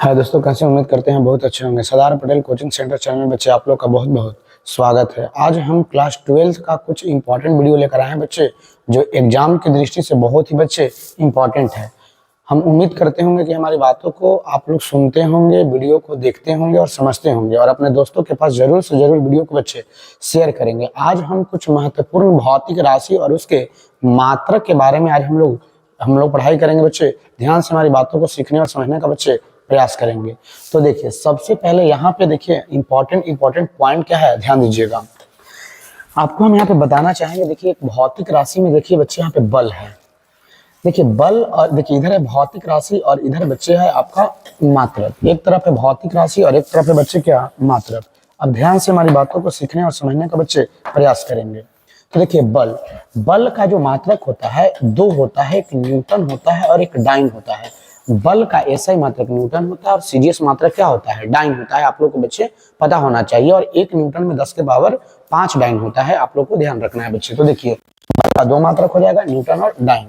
हाय दोस्तों, कैसे उम्मीद करते हैं बहुत अच्छे होंगे। Sardar Patel coaching centre channel में बच्चे आप लोग का बहुत बहुत स्वागत है। आज हम क्लास 12 का कुछ इंपॉर्टेंट वीडियो लेकर आए हैं बच्चे, जो एग्जाम की दृष्टि से बहुत ही बच्चे इंपॉर्टेंट है। हम उम्मीद करते होंगे कि हमारी बातों को आप लोग सुनते होंगे, वीडियो को देखते होंगे और समझते होंगे और अपने दोस्तों के पास जरूर से जरूर वीडियो को बच्चे शेयर करेंगे। आज हम कुछ महत्वपूर्ण भौतिक राशि और उसके मात्रक के बारे में आज हम लोग पढ़ाई करेंगे बच्चे। ध्यान से हमारी बातों को सीखने और समझने का बच्चे प्रयास करेंगे। तो देखिए, सबसे पहले यहाँ पे देखिए इंपॉर्टेंट पॉइंट क्या है, ध्यान दीजिएगा। आपको हम यहाँ पे बताना चाहेंगे, देखिए एक भौतिक राशि में देखिए बच्चे यहाँ पे बल है। देखिए बल, और देखिए इधर है भौतिक राशि और इधर बच्चे है आपका मात्रक। एक तरफ है भौतिक राशि और एक तरफ है बच्चे क्या, मात्रक। अब ध्यान से हमारी बातों को सीखने और समझने का बच्चे प्रयास करेंगे। तो देखिए बल का जो मात्रक होता है दो होता है, एक न्यूटन होता है और एक डाइन होता है। बल का एसआई मात्रक न्यूटन होता है और सीजीएस मात्रक क्या होता है, डाइन होता है। आप लोग को बच्चे पता होना चाहिए। और एक न्यूटन में 10 के पावर 5 डाइन होता है, आप लोग को ध्यान रखना है बच्चे। तो देखिए बल का दो मात्रक हो जाएगा, न्यूटन और डाइन।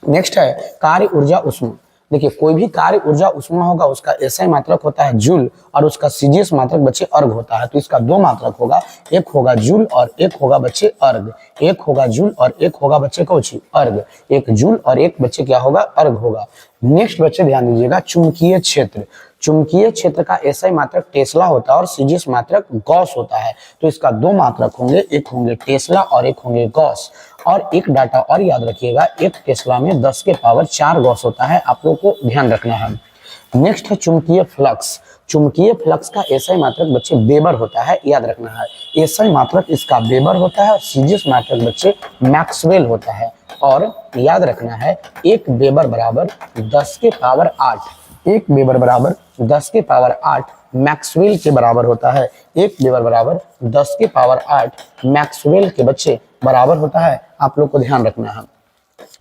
नेक्स्ट है कार्य ऊर्जा उष्मा। देखिए कोई भी कार्य ऊर्जा उष्मा होगा उसका एसआई मात्रक होता है जूल और उसका सीजीएस मात्रक बच्चे अर्घ होता है। तो इसका दो मात्रक होगा, एक होगा जूल और एक होगा बच्चे अर्घ। एक होगा जूल और एक होगा बच्चे कौची, अर्घ। एक जूल और एक बच्चे क्या होगा, अर्घ होगा। नेक्स्ट बच्चे ध्यान दीजिएगा, चुंबकीय क्षेत्र। चुंबकीय क्षेत्र का एसआई मात्रक टेस्ला होता है और सीजीएस मात्रक गॉस होता है। तो इसका दो मात्रक होंगे, एक होंगे टेस्ला और एक होंगे गॉस। और एक डाटा और याद रखिएगा, एक टेस्ला में 10 के पावर 4 गॉस होता है, आप लोग को ध्यान रखना है। नेक्स्ट है चुंबकीय फ्लक्स। चुंबकीय फ्लक्स का एसआई मात्रक बच्चे वेबर होता है, याद रखना है। एसआई मात्रक इसका वेबर होता है और सीजीएस मात्रक बच्चे मैक्सवेल होता है। और याद रखना है, एक वेबर बराबर 10 के पावर 8, एक वेबर बराबर 10 के पावर 8 मैक्सवेल के बराबर होता है। एक वेबर बराबर 10 के पावर 8 मैक्सवेल के बच्चे बराबर होता है, आप लोग को ध्यान रखना है।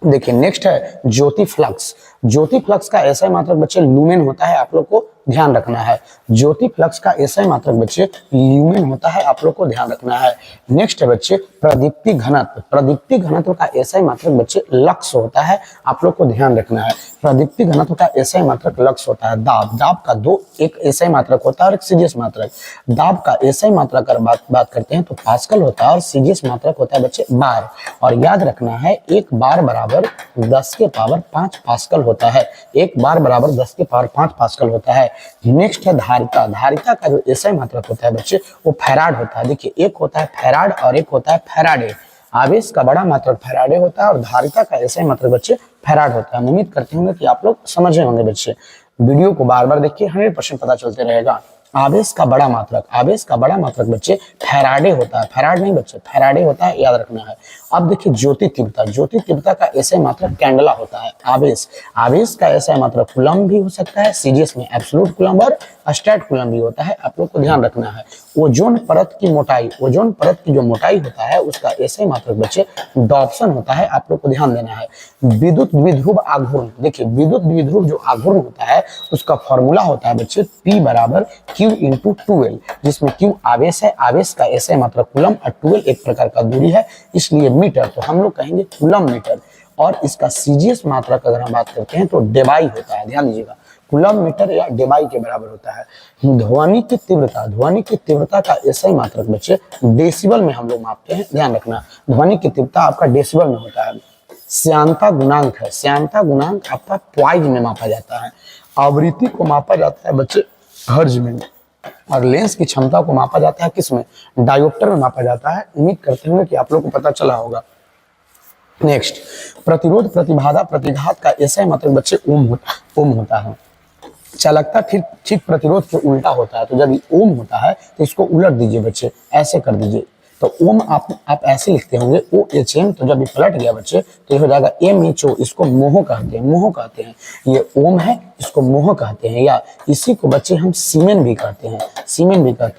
देखिए नेक्स्ट है ज्योति फ्लक्स। ज्योति फ्लक्स का एसआई मात्रक बच्चे लुमेन होता है, आप लोग को ध्यान रखना है। ज्योति फ्लक्स का एसआई मात्रक बच्चे ल्यूमेन होता है, आप लोग को ध्यान रखना है। नेक्स्ट है बच्चे प्रदीप्ति घनत्व। प्रदीप्ति घनत्व का एसआई मात्रक बच्चे लक्स होता है, आप लोग को ध्यान रखना है। प्रदीप्ति घनत्व का एसआई मात्रक लक्स होता है। दाब का दो, एक एसआई मात्रक होता है और एक सीजीएस मात्रक। दाब का एसआई मात्रक अगर बात करते हैं तो पास्कल होता है और सीजीएस मात्रक होता है बच्चे बार। और याद रखना है, एक बार बराबर 10 के पावर 5 पास्कल होता है। एक बार बराबर 10 के पावर 5 पास्कल होता है। नेक्स्ट है धारिता। धारिता का जो एसआई मात्रक होता है बच्चे वो फैराड होता है। देखिए एक होता है फैराड और एक होता है फैराडे। आवेश का बड़ा मात्रक फैराडे होता है और धारिता का एसआई मात्रक बच्चे फैराड होता है। उम्मीद करते होंगे कि आप लोग समझ रहे होंगे बच्चे। वीडियो को बार बार देखिए, 100% पता चलते रहेगा। आवेश का बड़ा मात्रक बच्चे फैराडे होता है। फैराड नहीं बच्चे, फैराडे होता है, याद रखना है। अब देखिए ज्योति तीव्रता। ज्योति तीव्रता का एसआई मात्रक कैंडला होता है। आवेश का एसआई मात्रक कूलम भी हो सकता है, सीजीएस में एब्सोल्यूट कूलम और स्टैट कूलम भी होता है, आप लोग को ध्यान रखना है। ओजोन परत की मोटाई, ओजोन परत की जो मोटाई होता है उसका एसआई मात्रक बच्चे डॉप्सन होता है, आप लोग को ध्यान देना है। विद्युत द्विध्रुव आघूर्ण। देखिए विद्युत द्विध्रुव जो आघूर्ण होता है उसका फॉर्मूला होता है बच्चे P बराबर Q इंटू 12, जिसमें Q आवेश है, आवेश का एसआई मात्रक कूलम और 12 एक प्रकार का दूरी है, इसलिए मीटर, तो हम लोग कहेंगे कूलम मीटर। और इसका सीजीएस मात्रक अगर हम बात करते हैं तो डेबाई होता है, ध्यान दीजिएगा, कूलम मीटर या डेबाई के बराबर होता है। ध्वनि की तीव्रता का एसआई मात्रक बच्चे डेसिबल में हम लोग मापते हैं, ध्यान रखना। ध्वनि की तीव्रता आपका डेसिबल में होता है। श्यानता गुणांक है, श्यानता गुणांक आपका पॉइज में मापा जाता है। आवृत्ति को मापा जाता है बच्चे हर्ज में, और लेंस की क्षमता को मापा जाता है किसमें, डायोप्टर में मापा जाता है। उम्मीद करते हैं कि आप लोग को पता चला होगा। नेक्स्ट प्रतिरोध प्रतिबाधा प्रतिघात का एसआई मात्रक बच्चे ओम होता है। चालकता ठीक प्रतिरोध के उल्टा होता है, तो जब ओम होता है तो इसको उलट दीजिए बच्चे, ऐसे कर दीजिए। तो ओम आप ऐसे लिखते होंगे OHM, तो जब ये पलट गया बच्चे तो ये हो जाएगा MHO। इसको मोह कहते हैं, ये ओम है, इसको मोह कहते हैं, या इसी को बच्चे हम सीमेन भी कहते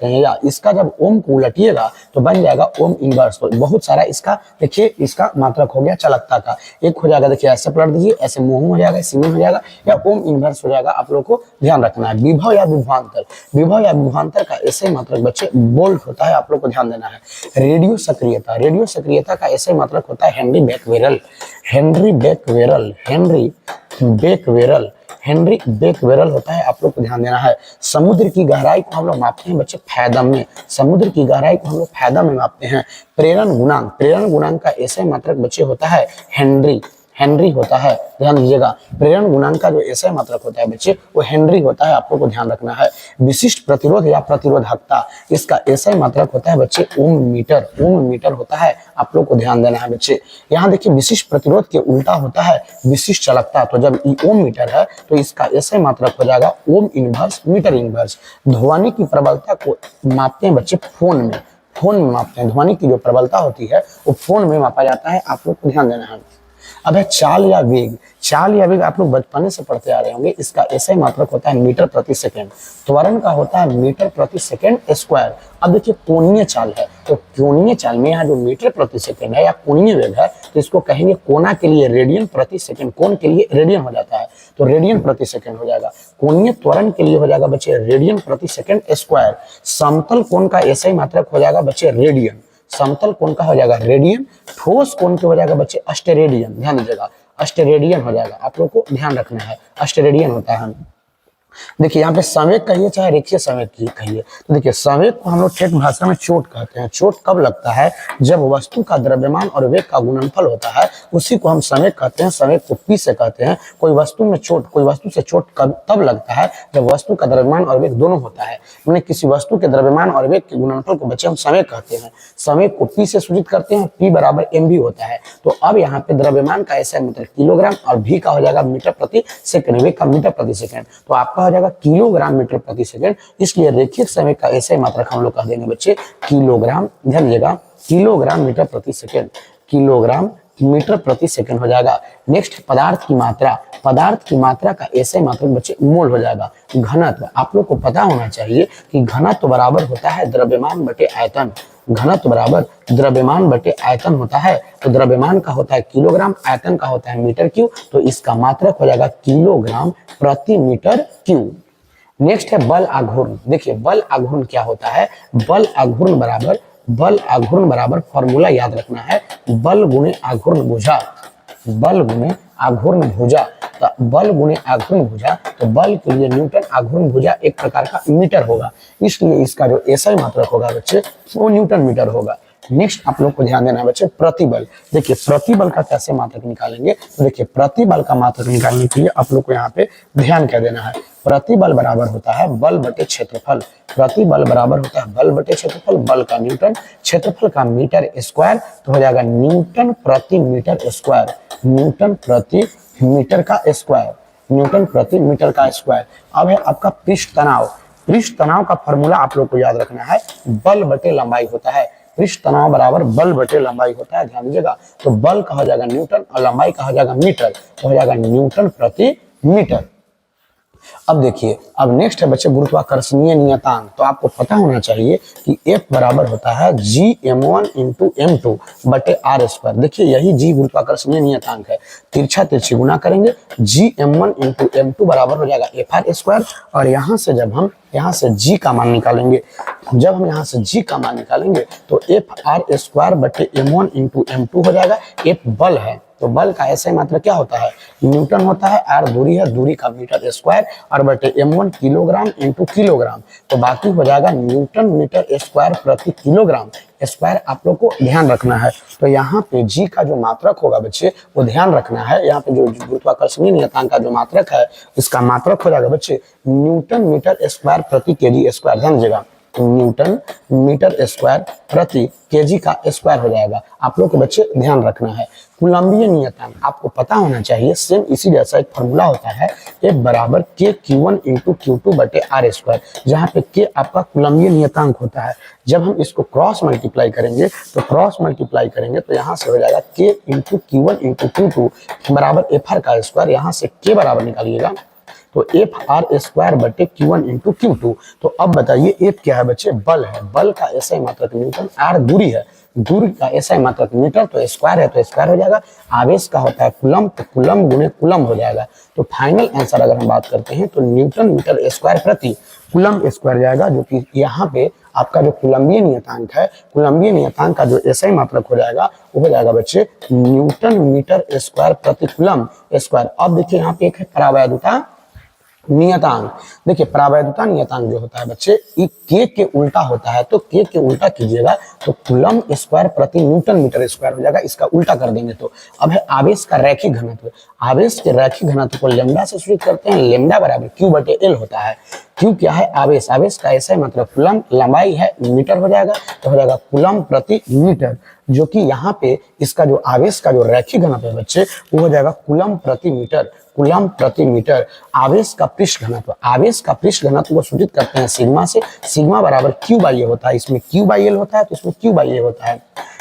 हैं। या इसका जब ओम को उलटिएगा तो बन जाएगा ओम इनवर्स। तो बहुत सारा इसका देखिए, इसका मात्रक हो गया चालकता का। एक हो जाएगा, देखिए ऐसे पलट दीजिए, ऐसे मोह हो जाएगा, सीमेन हो जाएगा, या ओम इनवर्स हो जाएगा, आप लोग को ध्यान रखना है। विभव या विभवांतर का ऐसे मात्रक बच्चे वोल्ट होता है, आप लोग को ध्यान देना है। रेडियो सक्रियता का एसआई मात्रक होता है हेनरी हेनरी बेकवेरल होता है, आप लोग को ध्यान देना है। समुद्र की गहराई को हम लोग मापते हैं बच्चे फैदम में, समुद्र की गहराई को हम लोग फैदम में मापते हैं। प्रेरण गुणांक का एसआई मात्रक बच्चे होता है हेनरी, हेनरी होता है, ध्यान दीजिएगा। प्रेरण गुणांक का जो एसआई मात्रक होता है बच्चे वो हेनरी होता है, आप लोग को ध्यान रखना है। विशिष्ट प्रतिरोध या प्रतिरोधकता, इसका एसआई मात्रक होता है बच्चे ओम मीटर, ओम मीटर होता है, आप लोग को ध्यान देना है बच्चे। यहाँ देखिए विशिष्ट प्रतिरोध के उल्टा होता है विशिष्ट चालकता, तो जब ओम मीटर है तो इसका एसआई मात्रक हो जाएगा ओम इनवर्स मीटर इनवर्स। ध्वनि की प्रबलता को मापते हैं बच्चे फोन में, फोन में मापते हैं। ध्वनि की जो प्रबलता होती है वो फोन में मापा जाता है, आप लोग को ध्यान देना है। अब है चाल या वेग, चाल या वेग आप लोग बचपन से पढ़ते आ रहे होंगे, इसका एसआई मात्रक होता है मीटर प्रति सेकंड। त्वरण का होता है मीटर प्रति सेकंड स्क्वायर। अब देखिए कोणीय चाल है, तो कोणीय चाल में यहाँ जो मीटर प्रति सेकंड है या कोणीय वेग है तो इसको कहेंगे कोना के लिए रेडियन प्रति सेकंड, कोण के लिए रेडियन हो जाता है तो रेडियन प्रति सेकंड हो जाएगा। कोणीय त्वरण के लिए हो जाएगा बच्चे रेडियन प्रति सेकंड स्क्वायर। समतल कोण का एसआई मात्रक हो जाएगा बच्चे रेडियन, समतल कोण का हो जाएगा रेडियन। ठोस कोण के हो जाएगा बच्चे अस्टेरेडियन, ध्यान दीजिएगा अष्टरेडियन हो जाएगा, आप लोग को ध्यान रखना है अष्टरेडियन होता है। देखिए यहाँ पे संवेग कहिए चाहे रेखीय संवेग की कहिए, तो देखिए संवेग को हम लोग ठेठ भाषा में चोट कहते हैं। चोट कब लगता है? जब वस्तु का द्रव्यमान और वेग का गुणनफल होता है, उसी को हम संवेग कहते हैं। संवेग को पी से कहते हैं। कोई वस्तु में चोट, कोई वस्तु से चोट तब लगता है जब वस्तु का द्रव्यमान और वेग दोनों होता है। मैंने किसी वस्तु के द्रव्यमान और वेग के गुणनफल को बच्चे हम संवेग कहते हैं। संवेग को पी से सूचित करते हैं, पी बराबर एम भी होता है। तो अब यहाँ पे द्रव्यमान का ऐसा मतलब किलोग्राम और भी का हो जाएगा मीटर प्रति सेकंड, वेग का मीटर प्रति सेकंड, तो आपका हो जाएगा किलोग्राम मीटर प्रति सेकंड। इसलिए रेखीय संवेग का ऐसे मात्रक हम लोग कह देंगे बच्चे किलोग्राम, ध्यान दीजिएगा किलोग्राम मीटर प्रति सेकंड, किलोग्राम मीटर प्रति सेकंड हो जाएगा। नेक्स्ट पदार्थ की मात्रा, पदार्थ की मात्रा का ऐसे मात्रक बच्चे मोल हो जाएगा। घनत्व, आप लोग को पता होना चाहिए कि घनत्व बराबर होता है द्रव्यमान बटे आयतन, घनत्व बराबर द्रव्यमान बटे आयतन होता है। तो द्रव्यमान का होता है किलोग्राम, आयतन का होता है मीटर क्यूब, तो इसका मात्रक हो जाएगा किलोग्राम प्रति मीटर क्यूब। नेक्स्ट है बल आघूर्ण। देखिए बल आघूर्ण क्या होता है? बल आघूर्ण बराबर, बल आघूर्ण बराबर फॉर्मूला याद रखना है, बल गुणे आघूर्ण भुजा, बल गुणे आघूर्ण भुजा। तो बल गुणे आघूर्ण भुजा, तो बल के लिए न्यूटन, आघूर्ण भुजा एक प्रकार का मीटर होगा, इसलिए इसका जो एसआई मात्रक होगा बच्चे वो न्यूटन मीटर होगा। नेक्स्ट आप लोग को ध्यान देना है बच्चे प्रतिबल। देखिए प्रतिबल का कैसे मात्रक निकालेंगे, तो देखिए प्रतिबल का मात्रक निकालने के लिए आप लोग को यहाँ पे ध्यान क्या देना है। प्रतिबल बराबर होता है बल बटे क्षेत्रफल, प्रतिबल बराबर होता है बल बटे क्षेत्रफल, बल का न्यूटन, क्षेत्रफल का मीटर स्क्वायर, तो हो जाएगा न्यूटन प्रति मीटर स्क्वायर, न्यूटन प्रति मीटर का स्क्वायर, न्यूटन प्रति मीटर का स्क्वायर। अब है आपका पृष्ठ तनाव। पृष्ठ तनाव का फॉर्मूला आप लोग को याद रखना है, बल बटे लंबाई होता है। पृष्ठ तनाव बराबर बल बटे लंबाई होता है, ध्यान दीजिएगा। तो बल का हो जाएगा न्यूटन और लंबाई का हो जाएगा मीटर, तो हो जाएगा न्यूटन प्रति मीटर। अब देखिए, अब नेक्स्ट है बच्चे गुरुत्वाकर्षणीय नियतांक। तो आपको पता होना चाहिए कि F बराबर होता है Gm1 इंटू M2 बटे आर स्क्वायर। देखिए यही G गुरुत्वाकर्षणीय नियतांक है, तिरछा तिरछी गुना करेंगे, Gm1 इंटू M2 बराबर हो जाएगा FR स्क्वायर। और यहाँ से जब हम यहाँ से G का मान निकालेंगे, जब हम यहाँ से G का मान निकालेंगे तो FR स्क्वायर बटे M1 इंटू M2 हो जाएगा। F बल है, तो बल का ऐसे मात्रा क्या होता है? न्यूटन होता है। आर दूरी है, दूरी का मीटर स्क्वायर, और बटे M1 किलोग्राम इंटू किलोग्राम, तो बाकी हो जाएगा न्यूटन मीटर स्क्वायर प्रति किलोग्राम स्क्वायर। आप लोग को ध्यान रखना है। तो यहाँ पे G का जो मात्रक होगा बच्चे वो ध्यान रखना है। यहाँ पे जो गुरुत्वाकर्षणीय नियतांक का जो मात्रक है इसका मात्रक हो जाएगा बच्चे न्यूटन मीटर स्क्वायर प्रति केजी स्क्वायर, ध्यान दीजिएगा न्यूटन मीटर स्क्वायर प्रति केजी का स्क्वायर हो जाएगा। आप लोग को बच्चे ध्यान रखना है। कूलम्बीय नियतांक आपको पता होना चाहिए, सेम इसी जैसा एक फॉर्मूला होता है, F बराबर के Q1 इंटू Q2 बटे आर स्क्वायर, जहाँ पे के आपका कूलम्बीय नियतांक होता है। जब हम इसको क्रॉस मल्टीप्लाई करेंगे तो यहाँ से हो जाएगा के इंटू Q1 इंटू Q2 बराबर FR का स्क्वायर, यहाँ से के बराबर निकालिएगा तो FR स्क्वायर बटे Q1 इंटू Q2। तो अब बताइए F क्या है बच्चे? बल है, बल का ऐसा मात्रक न्यूटन, R दूरी है, दूरी का ऐसा मात्रक मीटर, तो स्क्वायर है तो स्क्वायर हो जाएगा। आवेश का होता है कुलम, तो कुलम गुणे कुलम हो जाएगा। तो फाइनल आंसर अगर हम बात करते हैं तो न्यूटन मीटर स्क्वायर प्रति कुलम स्क्वायर जाएगा, जो कि यहाँ पे आपका जो कूलम्बीय नियतांक है, कूलम्बीय नियतांक का जो ऐसा मात्रक हो जाएगा वो हो जाएगा बच्चे न्यूटन मीटर स्क्वायर प्रति कुलम स्क्वायर। अब देखिए यहाँ पे एक है परावैधता, नियतांक। देखिए परावैधुता नियतांक जो होता है बच्चे, ये के उल्टा होता है, तो के उल्टा कीजिएगा तो कूलम स्क्वायर प्रति न्यूटन मीटर स्क्वायर हो जाएगा। इसका उल्टा कर देंगे तो अब है आवेश का रैखिक घनत्व। आवेश के रैखिक घनत्व को लेमडा से सूचित करते हैं। लेमडा बराबर क्यू बटे एल होता है। क्यू क्या है? आवेश। आवेश का ऐसा मतलब कूलम, लंबाई है मीटर हो जाएगा, तो हो जाएगा कूलम प्रति मीटर, जो कि यहाँ पे इसका जो आवेश का जो रैखिक घनत्व है बच्चे वो हो जाएगा कूलम प्रति मीटर। कूलम प्रति मीटर। आवेश का पृष्ठ घनत्व, आवेश का पृष्ठ घनत्व को सूचित करते हैं सिग्मा से। सिग्मा बराबर क्यू बाई ए होता है। इसमें क्यू बाई एल होता है तो इसमें क्यू बाई ए होता है।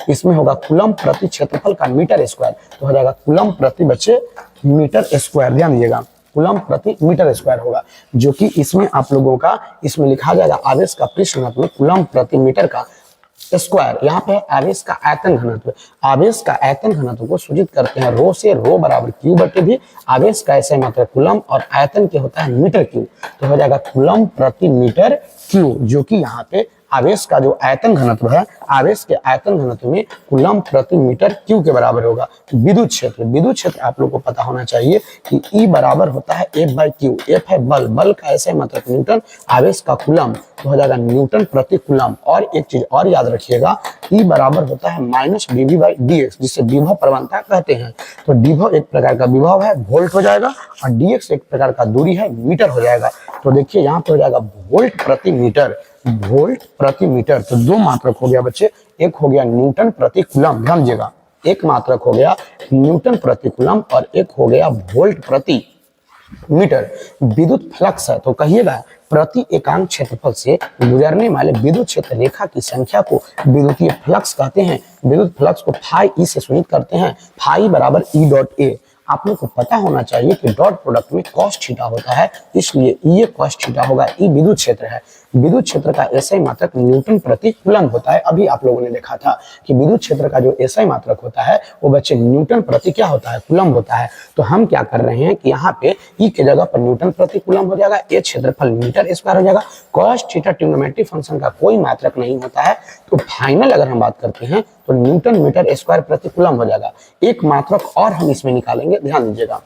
इसमें होगा कूलम प्रति क्षेत्रफल का मीटर स्क्वायर, तो हो जाएगा कूलम प्रति बच्चे मीटर स्क्वायर। ध्यान दीजिएगा कूलम प्रति मीटर स्क्वायर होगा, जो कि इसमें आप लोगों का इसमें लिखा जाएगा आवेश का पृष्ठ घनत्व कूलम प्रति मीटर का स्क्वायर। यहाँ पे आवेश का आयतन घनत्व। आवेश का आयतन घनत्व को सूचित करते हैं रो से। रो बराबर क्यू बटे भी। आवेश का ऐसे मात्रा कूलम और आयतन के होता है मीटर क्यू, तो हो जाएगा कूलम प्रति मीटर क्यू, जो कि यहाँ पे आवेश का जो आयतन घनत्व है, आवेश के आयतन घनत्व में कूलम प्रति मीटर क्यू के बराबर होगा। विद्युत क्षेत्र, विद्युत क्षेत्र आप लोग को पता होना चाहिए कि ई बराबर होता है एफ बाई क्यू। एफ है बल, बल का ऐसे मतलब न्यूटन, आवेश का कूलम, तो हो जाएगा न्यूटन प्रति कूलम। और एक चीज और याद रखिएगा, ई बराबर होता है माइनस डीवी बाई डीएक्स, जिसे विभव प्रवणता कहते हैं। तो विभव एक प्रकार का विभव है, वोल्ट हो जाएगा, और डीएक्स एक प्रकार का दूरी है, मीटर हो जाएगा। तो देखिए यहाँ पे हो जाएगा वोल्ट प्रति मीटर, वोल्ट प्रति मीटर। तो दो मात्रक हो गया बच्चे, एक हो गया न्यूटन प्रति कूलम, ध्यान दीजिएगा, एक मात्रक हो गया न्यूटन प्रति कूलम और एक हो गया वोल्ट प्रति मीटर। विद्युत फ्लक्स है तो कहिएगा प्रति एकांक क्षेत्रफल से गुजरने वाले विद्युत क्षेत्र रेखा की संख्या को विद्युतीय फ्लक्स कहते हैं। विद्युत फ्लक्स को फाई ई से सूचित करते हैं। फाई बराबर ई डॉट ए। आप लोग को पता होना चाहिए कि डॉट प्रोडक्ट में कॉस थीटा होता है, इसलिए ये कॉस थीटा होगा। ई विद्युत क्षेत्र है। विद्युत क्षेत्र का एसआई मात्रक न्यूटन प्रति कूलम होता है। अभी आप लोगों ने देखा था कि विद्युत क्षेत्र का जो एसआई मात्रक होता है वो बच्चे न्यूटन प्रति क्या होता है? कूलम होता है। तो हम क्या कर रहे हैं कि यहाँ पे ई के जगह पर न्यूटन प्रति कूलम हो जाएगा, ए क्षेत्रफल मीटर स्क्वायर हो जाएगा। कॉस थीटा ट्रिग्नोमेट्रिक फंक्शन का कोई मात्रक नहीं होता है, तो फाइनल अगर हम बात करते हैं तो न्यूटन मीटर स्क्वायर प्रति कूलम हो जाएगा। एक मात्रक और हम इसमें निकालेंगे, ध्यान दीजिएगा।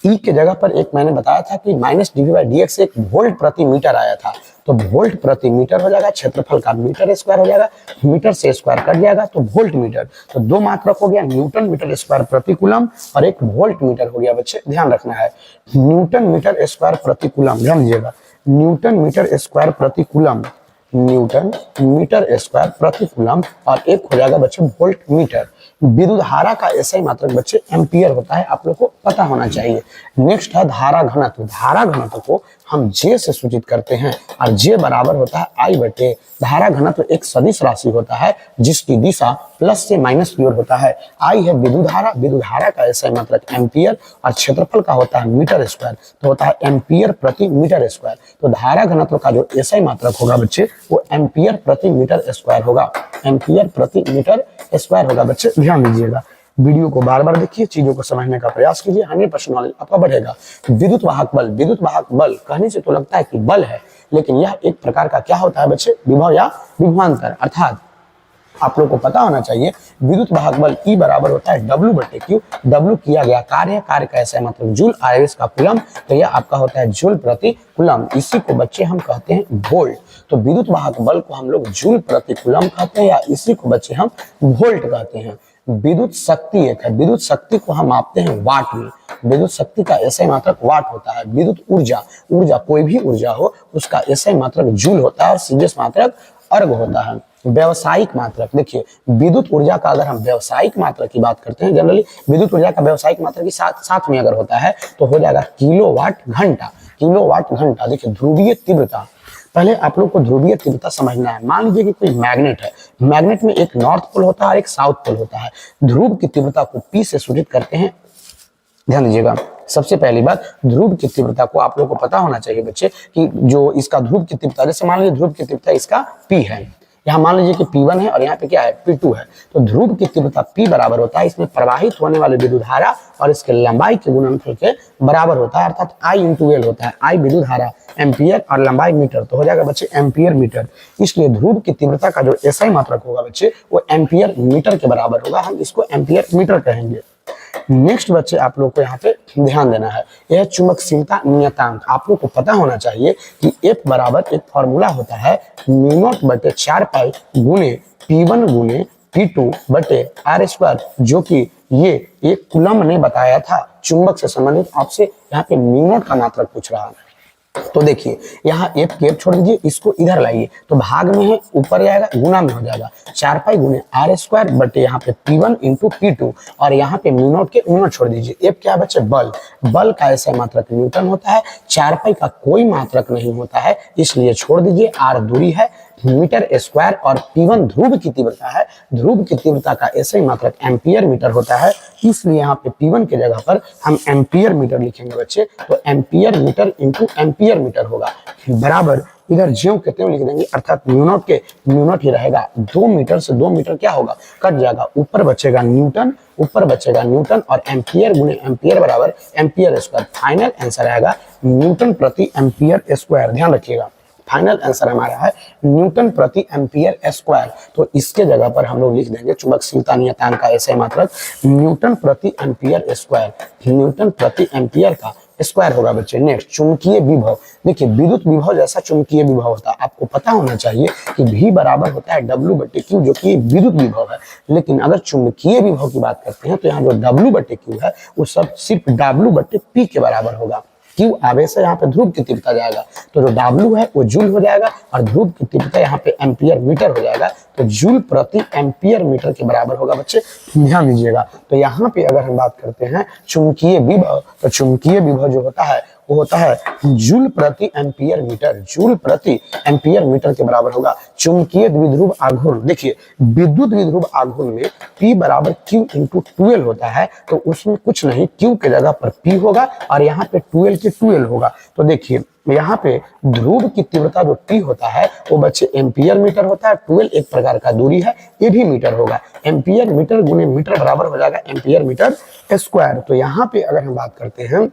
ई के जगह पर एक मैंने बताया था कि minus dv by d x एक वोल्ट प्रति मीटर आया था, तो वोल्ट प्रति मीटर हो जाएगा, क्षेत्रफल का मीटर स्क्वायर हो जाएगा, मीटर से स्क्वायर कट जाएगा तो वोल्ट मीटर। तो दो मात्रक हो गया, न्यूटन मीटर स्क्वायर प्रति कूलम और एक वोल्ट मीटर हो गया बच्चे, ध्यान रखना है। न्यूटन मीटर स्क्वायर प्रति कूलम, ध्यान दीजिएगा, न्यूटन मीटर स्क्वायर प्रति कूलम, न्यूटन मीटर स्क्वायर प्रति कूलम, और एक हो जाएगा बच्चे वोल्ट मीटर। विद्युत धारा का ऐसा ही मात्रक बच्चे एम्पियर होता है, आप लोग को पता होना चाहिए। नेक्स्ट है धारा घनत्व। धारा घनत्व को हम जे से सूचित करते हैं और जे बराबर होता है आई बटे। धारा घनत्व एक सदिश राशि होता है जिसकी दिशा प्लस से माइनस की ओर होता है। आई है विद्युत धारा, विद्युत धारा का ऐसा मात्रक एम्पियर और क्षेत्रफल का होता है मीटर स्क्वायर, तो होता है एम्पियर प्रति मीटर स्क्वायर। तो धारा घनत्व का जो ऐसा मात्रक होगा बच्चे वो एम्पियर प्रति मीटर स्क्वायर होगा, एम्पियर प्रति मीटर स्क्वायर होगा बच्चे, ध्यान दीजिएगा। वीडियो को बार बार देखिए, चीजों को समझने का प्रयास कीजिए, 100% नॉलेज आपका बढ़ेगा। विद्युत वाहक बल, विद्युत वाहक बल कहने से तो लगता है कि बल है, लेकिन यह एक प्रकार का क्या होता है बच्चे? विभव या विभवांतर। अर्थात आप लोग को पता होना चाहिए विद्युत वाहक बल ई बराबर होता है डब्ल्यू बटे क्यू। डब्ल्यू किया गया कार्य है, कार्य का ऐसा मतलब जूल, आवेश का कूलम, तो यह आपका होता है जूल प्रति कूलम। इसी को बच्चे हम कहते हैं वोल्ट। तो विद्युत वाहक बल को हम लोग जूल प्रति कूलम कहते हैं, या इसी को बच्चे हम वोल्ट कहते हैं। विद्युत शक्ति एक है, विद्युत शक्ति को हम मापते हैं वाट में। विद्युत शक्ति का ऐसा मात्रक वाट होता है। विद्युत ऊर्जा, ऊर्जा कोई भी ऊर्जा हो उसका ऐसा मात्रक जूल होता है और सीधे मात्रक अर्ग होता है। व्यवसायिक मात्रक, देखिए विद्युत ऊर्जा का अगर हम व्यवसायिक मात्रक की बात करते हैं, जनरली विद्युत ऊर्जा का व्यवसायिक मात्रक के साथ में अगर होता है तो हो जाएगा किलोवाट घंटा। किलोवाट घंटा। देखिए ध्रुवीय तीव्रता, पहले आप लोग को ध्रुवीय तीव्रता समझना है। मान लीजिए कि कोई मैग्नेट है, मैग्नेट में एक नॉर्थ पोल होता है और एक साउथ पोल होता है। ध्रुव की तीव्रता को पी से सूचित करते हैं, ध्यान दीजिएगा। सबसे पहली बात, ध्रुव की तीव्रता को आप लोग को पता होना चाहिए बच्चे कि जो इसका ध्रुव की तीव्रता, जैसे मान लीजिए ध्रुव की तीव्रता इसका पी है, यहाँ मान लीजिए कि P1 है और यहाँ पे क्या है P2 है, तो ध्रुव की तीव्रता P बराबर होता है इसमें प्रवाहित होने वाले विद्युत धारा और इसके लंबाई के गुणनफल के बराबर होता है, अर्थात I इंटू एल होता है। I विद्युत धारा, एम्पियर और लंबाई मीटर, तो हो जाएगा बच्चे एम्पियर मीटर। इसलिए ध्रुव की तीव्रता का जो एसआई मात्रक होगा बच्चे वो एम्पियर मीटर के बराबर होगा, हम इसको एम्पियर मीटर कहेंगे। नेक्स्ट बच्चे आप लोग को यहाँ पे ध्यान देना है, यह चुंबकशीलता नियतांक। आप लोग को पता होना चाहिए कि F बराबर एक फॉर्मूला होता है म्यू नॉट बटे 4 पाई गुने P1 गुने P2 बटे R स्क्वायर, जो कि ये एक कूलम्ब ने बताया था। चुंबक से संबंधित आपसे यहाँ पे म्यू नॉट का मात्रक पूछ रहा है। तो देखिए यहाँ F केप छोड़ दीजिए, इसको इधर लाइए तो भाग में है, ऊपर जाएगा गुना में हो जाएगा 4 पाई गुने R स्क्वायर बटे यहाँ पे P1 इंटू P2, और यहाँ पे म्यू नॉट के म्यू नॉट छोड़ दीजिए। F क्या है बच्चे? बल। बल का ऐसा मात्रक न्यूटन होता है, 4 पाई का कोई मात्रक नहीं होता है, इसलिए छोड़ दीजिए। R दूरी है मीटर स्क्वायर और P1 ध्रुव की तीव्रता है, ध्रुव की तीव्रता का ऐसे ही मात्रक एम्पियर मीटर होता है, इसलिए यहाँ पे P1 के जगह पर हम एम्पियर मीटर लिखेंगे बच्चे। तो ampere metre into ampere metre होगा बराबर, इधर ज्यों कहते हैं लिख देंगे, अर्थात म्यू नॉट के म्यू नॉट ही रहेगा। 2 मीटर से 2 मीटर क्या होगा? कट जाएगा, ऊपर बचेगा न्यूटन, ऊपर बचेगा न्यूटन, और एम्पियर गुने एम्पियर बराबर एम्पियर स्क्वायर। फाइनल आंसर आएगा न्यूटन प्रति एम्पियर स्क्वायर। ध्यान रखिएगा, फाइनल आंसर हमारा है न्यूटन प्रति एम्पियर स्क्वायर। तो इसके जगह पर हम लोग लिख देंगे चुंबकशीलता नियतांक का ऐसे मात्रक न्यूटन प्रति एम्पियर स्क्वायर, न्यूटन प्रति एम्पियर का स्क्वायर होगा बच्चे। नेक्स्ट चुंबकीय विभव। देखिए विद्युत विभव जैसा चुंबकीय विभव होता है, आपको पता होना चाहिए कि V बराबर होता है W बटे Q, जो कि विद्युत विभव है। लेकिन अगर चुंबकीय विभव की बात करते हैं तो यहाँ जो W बटे Q है वो सब सिर्फ W बटे P के बराबर होगा। Q आवेश है, यहाँ पे ध्रुव की तीव्रता जाएगा, तो जो W है वो जूल हो जाएगा, और ध्रुव की तीव्रता यहाँ पे एम्पियर मीटर हो जाएगा, तो जूल प्रति एम्पियर मीटर के बराबर होगा बच्चे। ध्यान दीजिएगा, तो यहाँ पे अगर हम बात करते हैं चुंबकीय विभव, तो चुंबकीय विभव जो होता है वो होता है जूल प्रति एम्पियर मीटर, जूल प्रति एम्पियर मीटर के बराबर होगा। चुंबकीय द्विध्रुव आघूर्ण, देखिए विद्युत द्विध्रुव आघूर्ण में P बराबर Q इंटू 12 होता है, तो उसमें कुछ नहीं, Q के जगह पर P होगा और यहाँ पे 12 के 12 होगा। तो देखिए यहाँ पे ध्रुव की तीव्रता जो P होता है वो बच्चे एम्पियर मीटर होता है, 12 एक प्रकार का दूरी है, ये भी मीटर होगा। एम्पियर मीटर गुने मीटर बराबर हो जाएगा एम्पियर मीटर स्क्वायर। तो यहाँ पे अगर हम बात करते हैं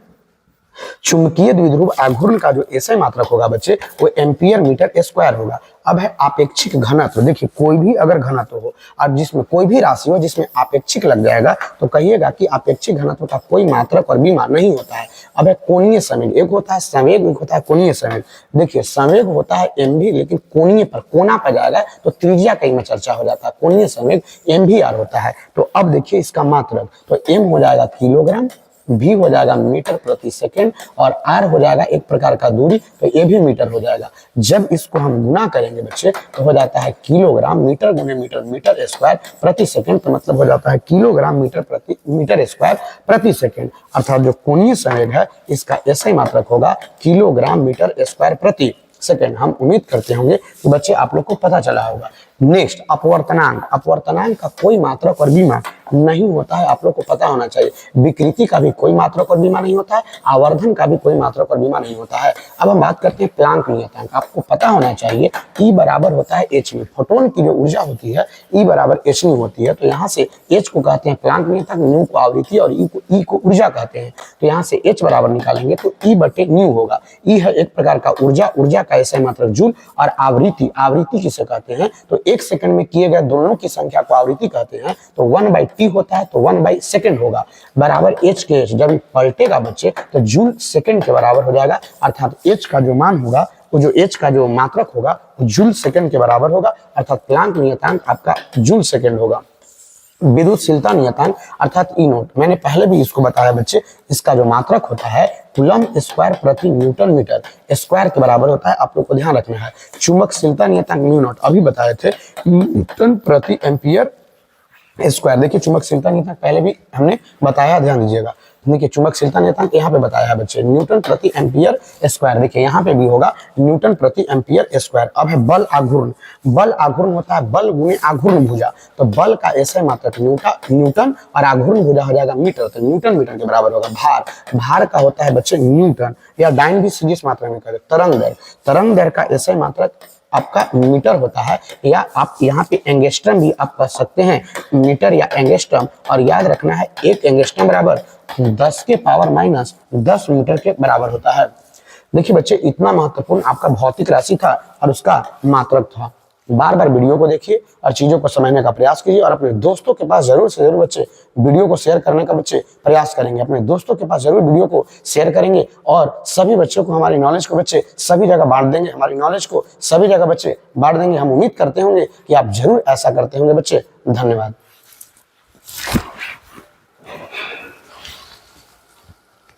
चुंबकीय द्विध्रुव आघूर्ण का जो एसआई मात्रक होगा बच्चे वो एम्पियर मीटर स्क्वायर होगा। अब है आपेक्षिक घनत्व। देखिए कोई भी अगर घनत्व हो और जिसमें कोई भी राशि हो जिसमें आपेक्षिक लग जाएगा तो कहिएगा कि आपेक्षिक घनत्व का कोई मात्रक और बीमा नहीं होता है। अब है कोणीय संवेग, एक होता है संवेग, एक होता है कोणीय संवेग। देखिए संवेग होता है एम भी, लेकिन कोणीय पर कोना पर जाएगा तो त्रिज्या कहीं में चर्चा हो जाता है। कोणीय संवेग एम भी आर होता है। तो अब देखिए इसका मात्रक, तो एम हो जाएगा किलोग्राम, भी हो जाएगा मीटर प्रति सेकेंड, और आर हो जाएगा एक प्रकार का दूरी, तो ये भी मीटर हो जाएगा। जब इसको हम गुना करेंगे बच्चे तो हो जाता है किलोग्राम मीटर गुने मीटर मीटर स्क्वायर प्रति सेकेंड, तो मतलब हो जाता है किलोग्राम मीटर प्रति मीटर स्क्वायर प्रति सेकेंड। अर्थात जो कोणीय संवेग है इसका ऐसा ही मात्रक होगा किलोग्राम मीटर स्क्वायर प्रति सेकेंड। हम उम्मीद करते होंगे कि बच्चे आप लोग को पता चला होगा। नेक्स्ट अपवर्तनांक। अपवर्तनांक का कोई मात्रक और बीमा नहीं होता है, आप लोग को पता होना चाहिए। विकृति का भी कोई मात्रक और बीमा नहीं होता है, आवर्धन का भी कोई मात्रक और बीमा नहीं होता है। अब हम बात करते हैं प्लांक नियतांक। आपको पता होना चाहिए E बराबर होता है h में। फोटोन की जो ऊर्जा होती है E बराबर h में होती है, तो यहाँ से h को कहते हैं प्लांक नियतांक, न्यू को आवृत्ति और E को ऊर्जा कहते हैं। तो यहाँ से h बराबर निकालेंगे तो E बटे न्यू होगा। E है एक प्रकार का ऊर्जा, ऊर्जा का ऐसा मात्रक जूल, और आवृत्ति, आवृत्ति किसे कहते हैं तो एक सेकंड में किए गए दोनों की संख्या को आवृत्ति कहते हैं। तो 1/t होता है तो 1/सेकंड होगा बराबर h के h। जब पलटेगा बच्चे तो जूल सेकंड के बराबर हो जाएगा, अर्थात h का जो मान होगा वो जो h का जो मात्रक होगा वो जूल सेकंड के बराबर होगा, अर्थात प्लांक नियतांक आपका जूल सेकंड होगा। विद्युतशीलता नियतांक अर्थात ई नोट, मैंने पहले भी इसको बताया बच्चे, इसका जो मात्रक होता है कूलम्ब स्क्वायर प्रति न्यूटन मीटर स्क्वायर के बराबर होता है। आप लोग को ध्यान रखना है। चुंबकशीलता नियतांक म्यू नॉट अभी बताए थे, न्यूटन प्रति एम्पियर स्क्वायर। देखिए चुंबकशीलता नियतांक पहले भी हमने बताया, ध्यान दीजिएगा। देखिए चुंबकशीलता नियतांक यहाँ पे बताया है बच्चे न्यूटन प्रति एम्पियर स्क्वायर। देखिए यहाँ पे भी होगा न्यूटन प्रति एम्पियर स्क्वायर। अब है बल आघूर्ण। बल आघूर्ण होता है बल गुणे आघूर्ण भुजा, तो बल का ऐसे मात्रक न्यूटन और आघूर्ण भुजा हो जाएगा मीटर, तो न्यूटन मीटर के बराबर होगा। भार, भार का होता है बच्चे न्यूटन, या डाइन भी सीरीज मात्रा में करें। तरंग दर, तरंग दर का ऐसे मात्रक आपका मीटर होता है, या आप यहाँ पे एंगस्ट्रम भी आप कह सकते हैं, मीटर या एंगस्ट्रम। और याद रखना है एक एंगस्ट्रम बराबर 10 के पावर माइनस 10 मीटर के बराबर होता है। देखिए बच्चे इतना महत्वपूर्ण आपका भौतिक राशि था और उसका मात्रक था। बार बार वीडियो को देखिए और चीज़ों को समझने का प्रयास कीजिए और अपने दोस्तों के पास जरूर से जरूर बच्चे वीडियो को शेयर करने का बच्चे प्रयास करेंगे। अपने दोस्तों के पास जरूर वीडियो को शेयर करेंगे और सभी बच्चों को हमारी नॉलेज को बच्चे सभी जगह बांट देंगे, हमारी नॉलेज को सभी जगह बच्चे बांट देंगे। हम उम्मीद करते होंगे कि आप जरूर ऐसा करते होंगे बच्चे। धन्यवाद।